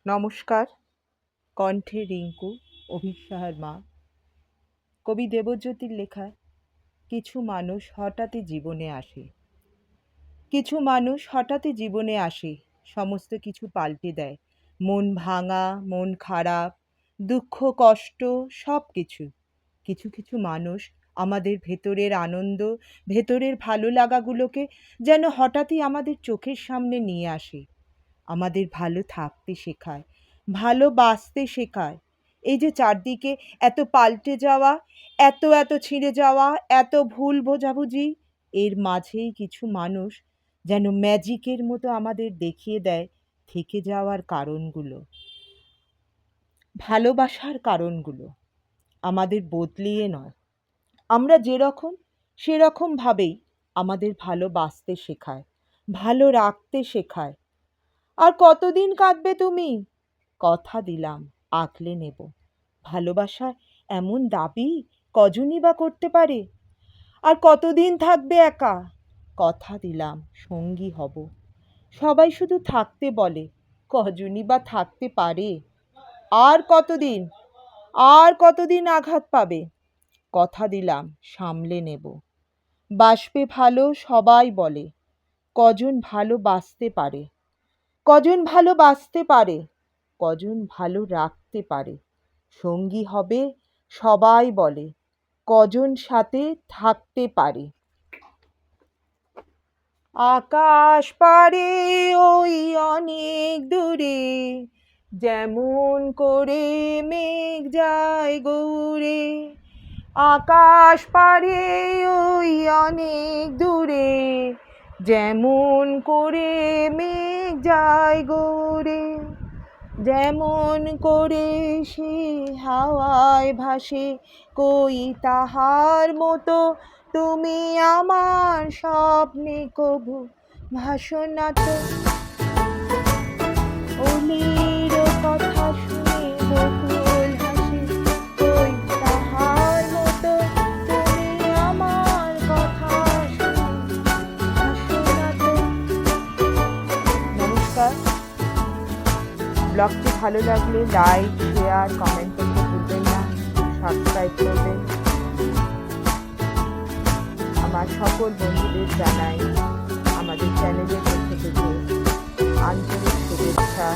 নমস্কার। কণ্ঠে রিঙ্কু, অভিসার মা। কবি দেবজ্যোতির লেখা কিছু মানুষ হঠাৎই জীবনে আসে। কিছু মানুষ হঠাৎই জীবনে আসে, সমস্ত কিছু পাল্টে দেয়। মন ভাঙা, মন খারাপ, দুঃখ কষ্ট সব কিছু। কিছু কিছু মানুষ আমাদের ভেতরের আনন্দ, ভেতরের ভালো লাগাগুলোকে যেন হঠাৎই আমাদের চোখের সামনে নিয়ে আসে। আমাদের ভালো থাকতে শেখায়, ভালোবাসতে শেখায়। এই যে চারদিকে এত পাল্টে যাওয়া, এত এত ছিঁড়ে যাওয়া, এত ভুল বোঝাবুঝি, এর মাঝেই কিছু মানুষ যেন ম্যাজিকের মতো আমাদের দেখিয়ে দেয় থেকে যাওয়ার কারণগুলো, ভালোবাসার কারণগুলো। আমাদের বদলিয়ে নয়, আমরা যেরকম সেরকমভাবেই আমাদের ভালোবাসতে শেখায়, ভালো রাখতে শেখায়। আর কতদিন কাঁদবে তুমি? কথা দিলাম আগলে নেব। ভালোবাসা এমন দাবি কজনই বা করতে পারে? আর কতদিন থাকবে একা? কথা দিলাম সঙ্গী হব। সবাই শুধু থাকতে বলে, কজনই বা থাকতে পারে? আর কতদিন, আর কতদিন আঘাত পাবে? কথা দিলাম সামলে নেব। বাসবে ভালো সবাই বলে, কজন ভালোবাসতে পারে? কজন ভালোবাসতে পারে? কজন ভালো রাখতে পারে? সঙ্গী হবে সবাই বলে, কজন সাথে থাকতে পারে? আকাশ পারে ওই অনেক দূরে, যেমন করে মেঘ যায় গৌরে। আকাশ পারে ওই অনেক দূরে, যেমন করে মেঘ যায় গৌরে। যেমন করে সে হাওয়ায় ভাসে, কই তাহার মতো তুমি আমার স্বপ্নে কবু ভাসো না তো। অলির কথা শুনে বকুল হাসে, কই তাহার মতো তুমি আমার কথা শুনে ভাসো না তো। নমস্কার। ব্লগটি ভালো লাগলে লাইক, শেয়ার, কমেন্ট করতে ভুলবেন না। সাবস্ক্রাইব করবেন। আমার সকল বন্ধুদের জানাই আমাদের চ্যানেলের পক্ষ থেকে আন্তরিক শুভেচ্ছা।